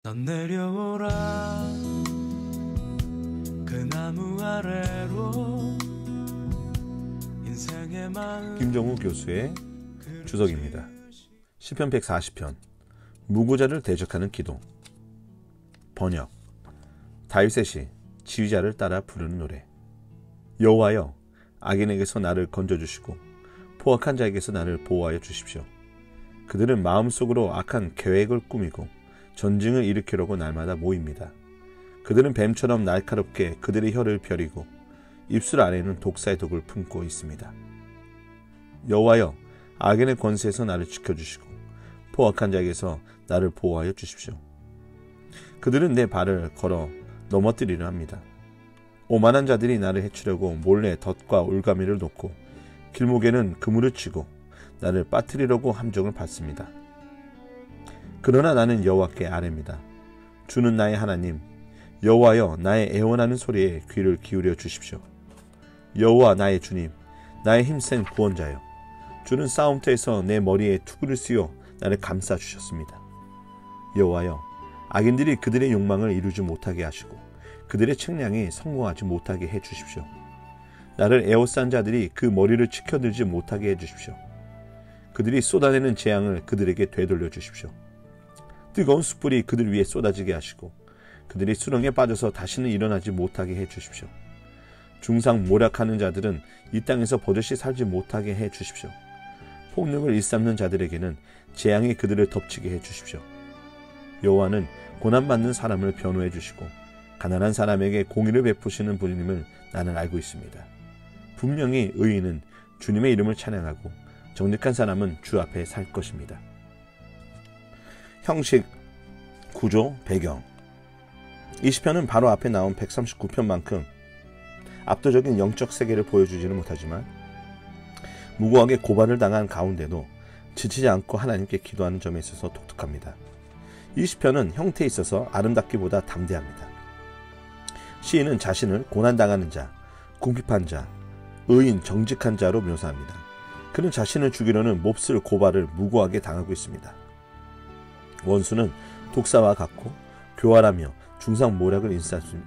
넌 내려오라 그 나무 아래로 인생의 마음. 김정우 교수의 주석입니다. 시편 140편 무고자를 대적하는 기도. 번역. 다윗의 시 지휘자를 따라 부르는 노래. 여호와여, 악인에게서 나를 건져주시고 포악한 자에게서 나를 보호하여 주십시오. 그들은 마음속으로 악한 계획을 꾸미고 전쟁을 일으키려고 날마다 모입니다. 그들은 뱀처럼 날카롭게 그들의 혀를 펴리고 입술 안에는 독사의 독을 품고 있습니다. 여호와여, 악인의 권세에서 나를 지켜주시고 포악한 자에게서 나를 보호하여 주십시오. 그들은 내 발을 걸어 넘어뜨리려 합니다. 오만한 자들이 나를 해치려고 몰래 덫과 올가미를 놓고 길목에는 그물을 치고 나를 빠뜨리려고 함정을 받습니다. 그러나 나는 여호와께 아뢰입니다. 주는 나의 하나님, 여호와여, 나의 애원하는 소리에 귀를 기울여 주십시오. 여호와 나의 주님, 나의 힘센 구원자여, 주는 싸움터에서 내 머리에 투구를 씌워 나를 감싸 주셨습니다. 여호와여, 악인들이 그들의 욕망을 이루지 못하게 하시고 그들의 책량이 성공하지 못하게 해 주십시오. 나를 에워싼 자들이 그 머리를 치켜들지 못하게 해 주십시오. 그들이 쏟아내는 재앙을 그들에게 되돌려 주십시오. 뜨거운 숯불이 그들 위에 쏟아지게 하시고 그들이 수렁에 빠져서 다시는 일어나지 못하게 해 주십시오. 중상 모략하는 자들은 이 땅에서 버젓이 살지 못하게 해 주십시오. 폭력을 일삼는 자들에게는 재앙이 그들을 덮치게 해 주십시오. 여호와는 고난받는 사람을 변호해 주시고 가난한 사람에게 공의를 베푸시는 분임을 나는 알고 있습니다. 분명히 의인은 주님의 이름을 찬양하고 정직한 사람은 주 앞에 살 것입니다. 형식, 구조, 배경. 이 시편은 바로 앞에 나온 139편만큼 압도적인 영적 세계를 보여주지는 못하지만 무고하게 고발을 당한 가운데도 지치지 않고 하나님께 기도하는 점에 있어서 독특합니다. 이 시편은 형태에 있어서 아름답기보다 담대합니다. 시인은 자신을 고난당하는 자, 궁핍한 자, 의인, 정직한 자로 묘사합니다. 그는 자신을 죽이려는 몹쓸 고발을 무고하게 당하고 있습니다. 원수는 독사와 같고 교활하며 중상모략을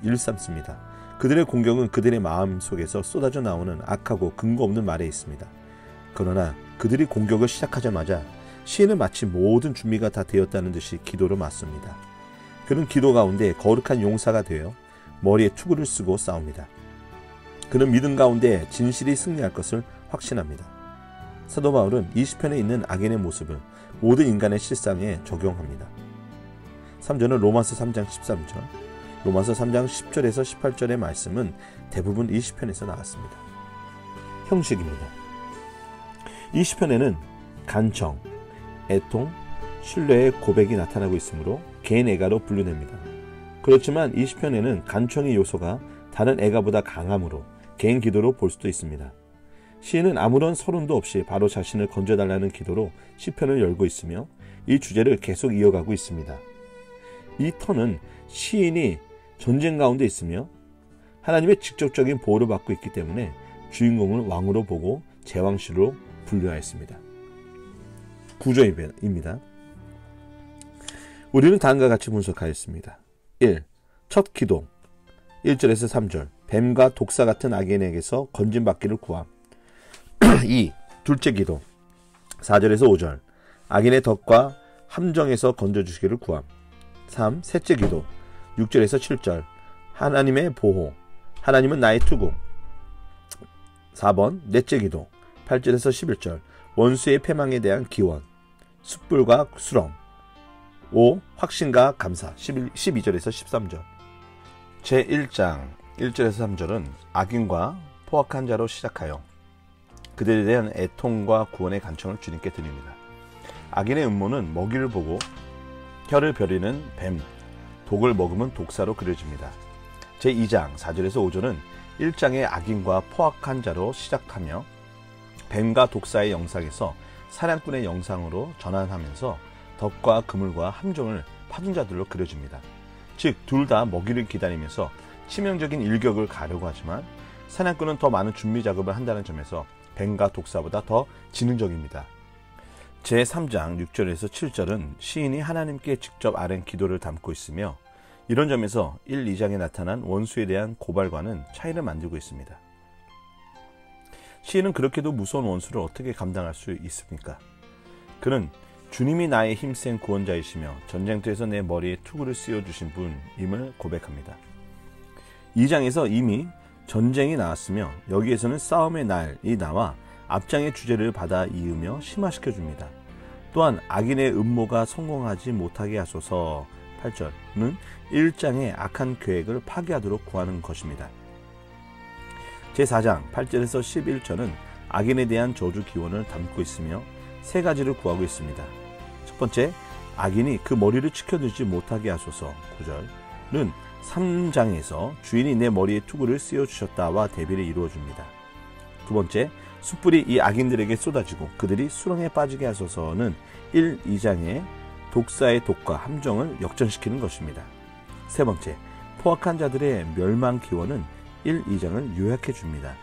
일삼습니다. 그들의 공격은 그들의 마음 속에서 쏟아져 나오는 악하고 근거 없는 말에 있습니다. 그러나 그들이 공격을 시작하자마자 시인은 마치 모든 준비가 다 되었다는 듯이 기도로 맞습니다. 그는 기도 가운데 거룩한 용사가 되어 머리에 투구를 쓰고 싸웁니다. 그는 믿음 가운데 진실이 승리할 것을 확신합니다. 사도 바울은 이 시편에 있는 악인의 모습을 모든 인간의 실상에 적용합니다. 3절은 로마서 3장 13절, 로마서 3장 10절에서 18절의 말씀은 대부분 이 시편에서 나왔습니다. 형식입니다. 이 시편에는 간청, 애통, 신뢰의 고백이 나타나고 있으므로 개인 애가로 분류됩니다. 그렇지만 이 시편에는 간청의 요소가 다른 애가보다 강함으로 개인 기도로 볼 수도 있습니다. 시인은 아무런 서론도 없이 바로 자신을 건져달라는 기도로 시편을 열고 있으며 이 주제를 계속 이어가고 있습니다. 이 터는 시인이 전쟁 가운데 있으며 하나님의 직접적인 보호를 받고 있기 때문에 주인공을 왕으로 보고 제왕시로 분류하였습니다. 구조입니다. 우리는 다음과 같이 분석하였습니다. 1. 첫 기도 1절에서 3절 뱀과 독사 같은 악인에게서 건진받기를 구함. 2. 둘째 기도 4절에서 5절 악인의 덫과 함정에서 건져주시기를 구함. 3. 셋째 기도 6절에서 7절 하나님의 보호, 하나님은 나의 투구. 4번 넷째 기도 8절에서 11절 원수의 패망에 대한 기원, 숯불과 수렁. 5. 확신과 감사 12절에서 13절. 제1장 1절에서 3절은 악인과 포악한 자로 시작하여 그들에 대한 애통과 구원의 간청을 주님께 드립니다. 악인의 음모는 먹이를 보고 혀를 벼리는 뱀, 독을 먹으면 독사로 그려집니다. 제2장 4절에서 5절은 1장의 악인과 포악한 자로 시작하며 뱀과 독사의 영상에서 사냥꾼의 영상으로 전환하면서 덫과 그물과 함정을 파둔 자들로 그려집니다. 즉 둘 다 먹이를 기다리면서 치명적인 일격을 가려고 하지만 사냥꾼은 더 많은 준비 작업을 한다는 점에서 뱀과 독사보다 더 지능적입니다. 제3장 6절에서 7절은 시인이 하나님께 직접 아뢰는 기도를 담고 있으며 이런 점에서 1, 2장에 나타난 원수에 대한 고발과는 차이를 만들고 있습니다. 시인은 그렇게도 무서운 원수를 어떻게 감당할 수 있습니까? 그는 주님이 나의 힘센 구원자이시며 전쟁터에서 내 머리에 투구를 씌워주신 분임을 고백합니다. 2장에서 이미 전쟁이 나왔으며 여기에서는 싸움의 날이 나와 앞장의 주제를 받아 이으며 심화시켜줍니다. 또한 악인의 음모가 성공하지 못하게 하소서 8절은 1장의 악한 계획을 파괴하도록 구하는 것입니다. 제4장 8절에서 11절은 악인에 대한 저주 기원을 담고 있으며 세 가지를 구하고 있습니다. 첫 번째, 악인이 그 머리를 지켜두지 못하게 하소서 9절은 3장에서 주인이 내 머리에 투구를 씌워주셨다와 대비를 이루어줍니다. 두 번째, 숯불이 이 악인들에게 쏟아지고 그들이 수렁에 빠지게 하소서는 1, 2장의 독사의 독과 함정을 역전시키는 것입니다. 세 번째, 포악한 자들의 멸망 기원은 1, 2장을 요약해 줍니다.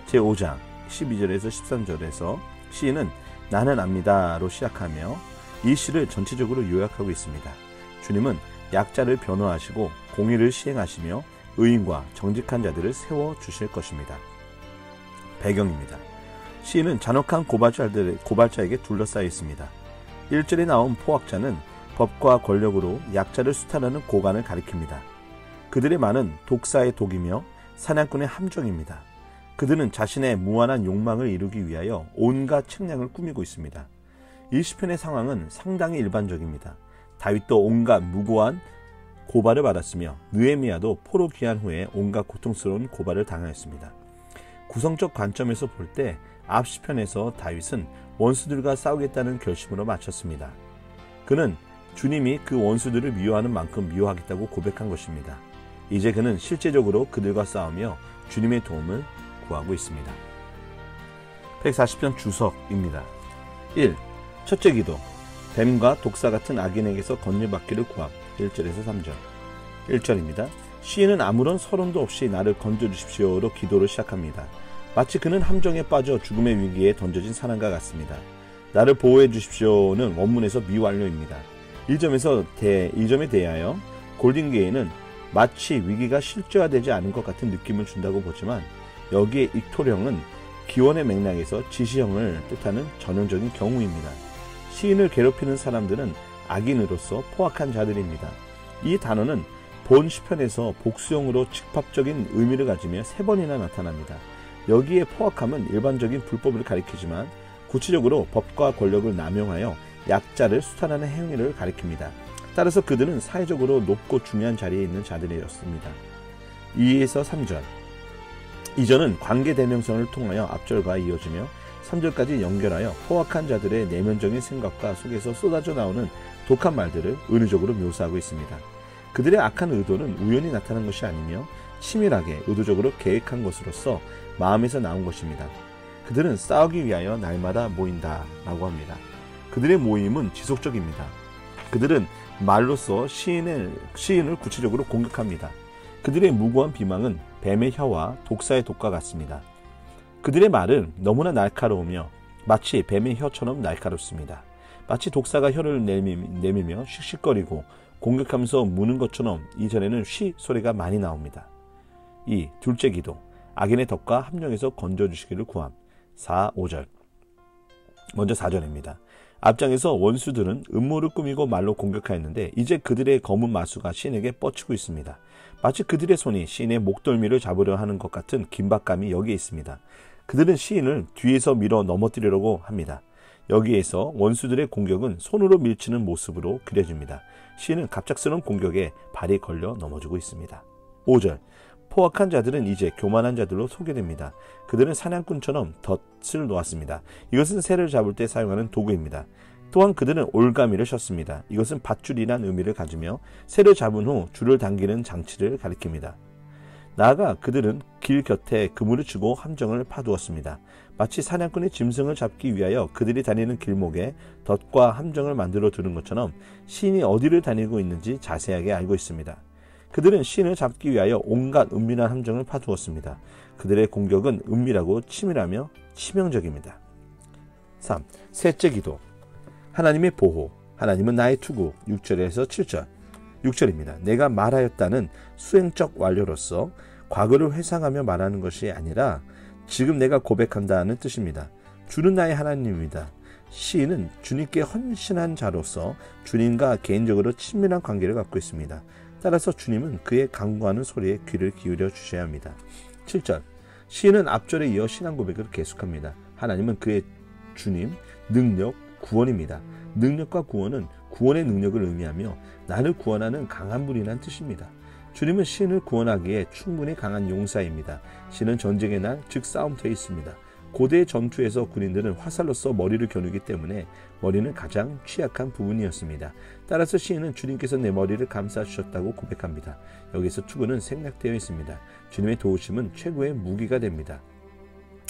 제5장 12절에서 13절에서 시인은 나는 압니다로 시작하며 이 시를 전체적으로 요약하고 있습니다. 주님은 약자를 변호하시고 공의를 시행하시며 의인과 정직한 자들을 세워주실 것입니다. 배경입니다. 시인은 잔혹한 고발자에게 둘러싸여 있습니다. 1절에 나온 포악자는 법과 권력으로 약자를 수탈하는 고관을 가리킵니다. 그들의 말은 독사의 독이며 사냥꾼의 함정입니다. 그들은 자신의 무한한 욕망을 이루기 위하여 온갖 책략을 꾸미고 있습니다. 이 시편의 상황은 상당히 일반적입니다. 다윗도 온갖 무고한 고발을 받았으며 느헤미야도 포로 귀환 후에 온갖 고통스러운 고발을 당하였습니다. 구성적 관점에서 볼 때 앞 시편에서 다윗은 원수들과 싸우겠다는 결심으로 마쳤습니다. 그는 주님이 그 원수들을 미워하는 만큼 미워하겠다고 고백한 것입니다. 이제 그는 실제적으로 그들과 싸우며 주님의 도움을 구하고 있습니다. 140편 주석입니다. 1. 첫째 기도. 뱀과 독사 같은 악인에게서 건져받기를 구함. 1절에서 3절. 1절입니다. 시인은 아무런 서론도 없이 나를 건져주십시오로 기도를 시작합니다. 마치 그는 함정에 빠져 죽음의 위기에 던져진 사람과 같습니다. 나를 보호해 주십시오는 원문에서 미완료입니다. 이 점에 대하여 골딩게이는 마치 위기가 실제화되지 않은 것 같은 느낌을 준다고 보지만 여기에 익토령은 기원의 맥락에서 지시형을 뜻하는 전형적인 경우입니다. 시인을 괴롭히는 사람들은 악인으로서 포악한 자들입니다. 이 단어는 본 시편에서 복수형으로 직접적인 의미를 가지며 3번이나 나타납니다. 여기에 포악함은 일반적인 불법을 가리키지만 구체적으로 법과 권력을 남용하여 약자를 수탈하는 행위를 가리킵니다. 따라서 그들은 사회적으로 높고 중요한 자리에 있는 자들이었습니다. 2에서 3절. 2절은 관계대명성을 통하여 앞절과 이어지며 3절까지 연결하여 포악한 자들의 내면적인 생각과 속에서 쏟아져 나오는 독한 말들을 은유적으로 묘사하고 있습니다. 그들의 악한 의도는 우연히 나타난 것이 아니며 치밀하게 의도적으로 계획한 것으로서 마음에서 나온 것입니다. 그들은 싸우기 위하여 날마다 모인다 라고 합니다. 그들의 모임은 지속적입니다. 그들은 말로써 시인을 구체적으로 공격합니다. 그들의 무고한 비방은 뱀의 혀와 독사의 독과 같습니다. 그들의 말은 너무나 날카로우며 마치 뱀의 혀처럼 날카롭습니다. 마치 독사가 혀를 내밀며 씩씩거리고 공격하면서 무는 것처럼 이전에는 쉬 소리가 많이 나옵니다. 2. 둘째 기도. 악인의 덫과 함정에서 건져주시기를 구함. 4, 5절. 먼저 4절입니다. 앞장에서 원수들은 음모를 꾸미고 말로 공격하였는데 이제 그들의 검은 마수가 시인에게 뻗치고 있습니다. 마치 그들의 손이 시인의 목덜미를 잡으려 하는 것 같은 긴박감이 여기에 있습니다. 그들은 시인을 뒤에서 밀어 넘어뜨리려고 합니다. 여기에서 원수들의 공격은 손으로 밀치는 모습으로 그려집니다. 시인은 갑작스러운 공격에 발이 걸려 넘어지고 있습니다. 5절. 포악한 자들은 이제 교만한 자들로 소개됩니다. 그들은 사냥꾼처럼 덫을 놓았습니다. 이것은 새를 잡을 때 사용하는 도구입니다. 또한 그들은 올가미를 셨습니다. 이것은 밧줄이란 의미를 가지며 새를 잡은 후 줄을 당기는 장치를 가리킵니다. 나아가 그들은 길 곁에 그물을 치고 함정을 파두었습니다. 마치 사냥꾼의 짐승을 잡기 위하여 그들이 다니는 길목에 덫과 함정을 만들어 두는 것처럼 시인이 어디를 다니고 있는지 자세하게 알고 있습니다. 그들은 시인을 잡기 위하여 온갖 은밀한 함정을 파두었습니다. 그들의 공격은 은밀하고 치밀하며 치명적입니다. 3. 셋째 기도. 하나님의 보호, 하나님은 나의 투구. 6절에서 7절. 6절입니다. 내가 말하였다는 수행적 완료로서 과거를 회상하며 말하는 것이 아니라 지금 내가 고백한다는 뜻입니다. 주는 나의 하나님입니다. 시인은 주님께 헌신한 자로서 주님과 개인적으로 친밀한 관계를 갖고 있습니다. 따라서 주님은 그의 간구하는 소리에 귀를 기울여 주셔야 합니다. 7절. 시인은 앞절에 이어 신앙 고백을 계속합니다. 하나님은 그의 주님, 능력, 구원입니다. 능력과 구원은 구원의 능력을 의미하며 나를 구원하는 강한 분이란 뜻입니다. 주님은 시인을 구원하기에 충분히 강한 용사입니다. 시인은 전쟁의 날, 즉 싸움터에 있습니다. 고대의 전투에서 군인들은 화살로써 머리를 겨누기 때문에 머리는 가장 취약한 부분이었습니다. 따라서 시인은 주님께서 내 머리를 감싸주셨다고 고백합니다. 여기서 투구는 생략되어 있습니다. 주님의 도우심은 최고의 무기가 됩니다.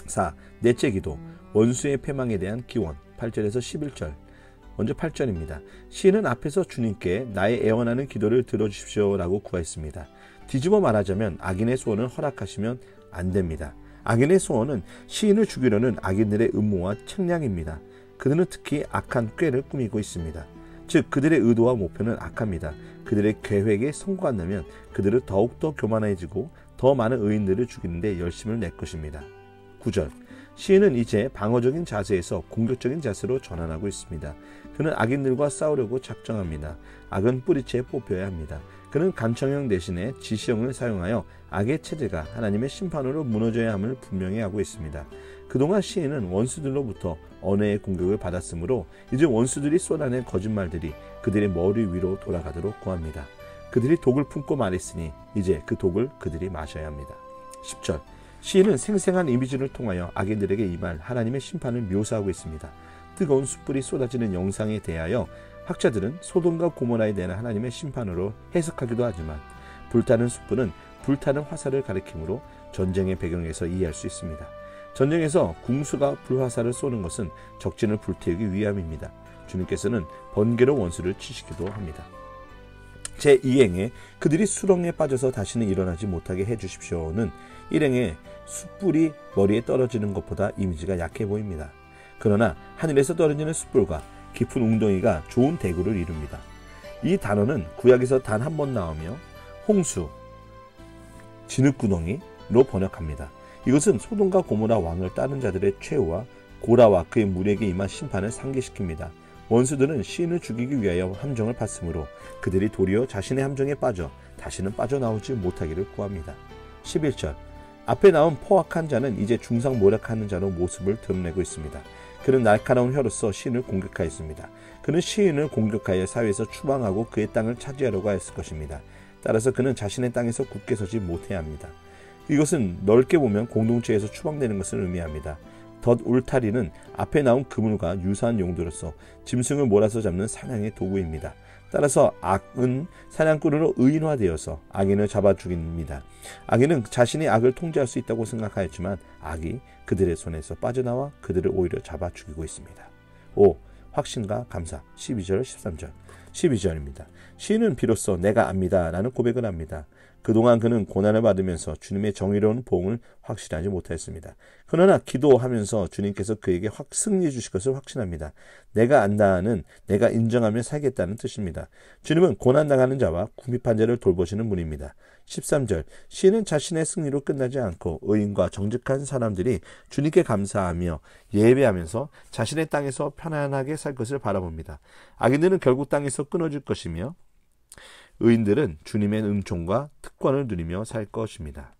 4. 넷째 기도, 원수의 패망에 대한 기원. 8절에서 11절. 먼저 8절입니다. 시인은 앞에서 주님께 나의 애원하는 기도를 들어주십시오 라고 구했습니다. 뒤집어 말하자면 악인의 소원을 허락하시면 안 됩니다. 악인의 소원은 시인을 죽이려는 악인들의 음모와 책략입니다. 그들은 특히 악한 꾀를 꾸미고 있습니다. 즉 그들의 의도와 목표는 악합니다. 그들의 계획에 성공한다면 그들은 더욱더 교만해지고 더 많은 의인들을 죽이는 데 열심을 낼 것입니다. 9절. 시인은 이제 방어적인 자세에서 공격적인 자세로 전환하고 있습니다. 그는 악인들과 싸우려고 작정합니다. 악은 뿌리채 뽑혀야 합니다. 그는 간청형 대신에 지시형을 사용하여 악의 체제가 하나님의 심판으로 무너져야 함을 분명히 하고 있습니다. 그동안 시인은 원수들로부터 언어의 공격을 받았으므로 이제 원수들이 쏟아낸 거짓말들이 그들의 머리 위로 돌아가도록 구합니다. 그들이 독을 품고 말했으니 이제 그 독을 그들이 마셔야 합니다. 10절. 시인은 생생한 이미지를 통하여 악인들에게 임할 하나님의 심판을 묘사하고 있습니다. 뜨거운 숯불이 쏟아지는 영상에 대하여 학자들은 소돔과 고모라에 대한 하나님의 심판으로 해석하기도 하지만 불타는 숯불은 불타는 화살을 가리키므로 전쟁의 배경에서 이해할 수 있습니다. 전쟁에서 궁수가 불화살을 쏘는 것은 적진을 불태우기 위함입니다. 주님께서는 번개로 원수를 치시기도 합니다. 제2행에 그들이 수렁에 빠져서 다시는 일어나지 못하게 해주십시오는 1행에 숯불이 머리에 떨어지는 것보다 이미지가 약해 보입니다. 그러나 하늘에서 떨어지는 숯불과 깊은 웅덩이가 좋은 대구를 이룹니다. 이 단어는 구약에서 단 한 번 나오며 홍수, 진흙구덩이로 번역합니다. 이것은 소돔과 고모라 왕을 따른 자들의 최후와 고라와 그의 무리에게 임한 심판을 상기시킵니다. 원수들은 시인을 죽이기 위하여 함정을 팠으므로 그들이 도리어 자신의 함정에 빠져 다시는 빠져나오지 못하기를 구합니다. 11절. 앞에 나온 포악한 자는 이제 중상모략하는 자로 모습을 드러내고 있습니다. 그는 날카로운 혀로서 시인을 공격하였습니다. 그는 시인을 공격하여 사회에서 추방하고 그의 땅을 차지하려고 하였을 것입니다. 따라서 그는 자신의 땅에서 굳게 서지 못해야 합니다. 이것은 넓게 보면 공동체에서 추방되는 것을 의미합니다. 덫 울타리는 앞에 나온 그물과 유사한 용도로서 짐승을 몰아서 잡는 사냥의 도구입니다. 따라서 악은 사냥꾼으로 의인화되어서 악인을 잡아 죽입니다. 악인은 자신이 악을 통제할 수 있다고 생각하였지만 악이 그들의 손에서 빠져나와 그들을 오히려 잡아 죽이고 있습니다. 5. 확신과 감사. 12절 13절. 12절입니다. 시인은 비로소 내가 압니다 라는 고백을 합니다. 그동안 그는 고난을 받으면서 주님의 정의로운 보응을 확신하지 못했습니다. 그러나 기도하면서 주님께서 그에게 승리 주실 것을 확신합니다. 내가 안다는 내가 인정하며 살겠다는 뜻입니다. 주님은 고난당하는 자와 궁핍한 자를 돌보시는 분입니다. 13절. 시인은 자신의 승리로 끝나지 않고 의인과 정직한 사람들이 주님께 감사하며 예배하면서 자신의 땅에서 편안하게 살 것을 바라봅니다. 악인들은 결국 땅에서 끊어질 것이며 의인들은 주님의 은총과 특권을 누리며 살 것입니다.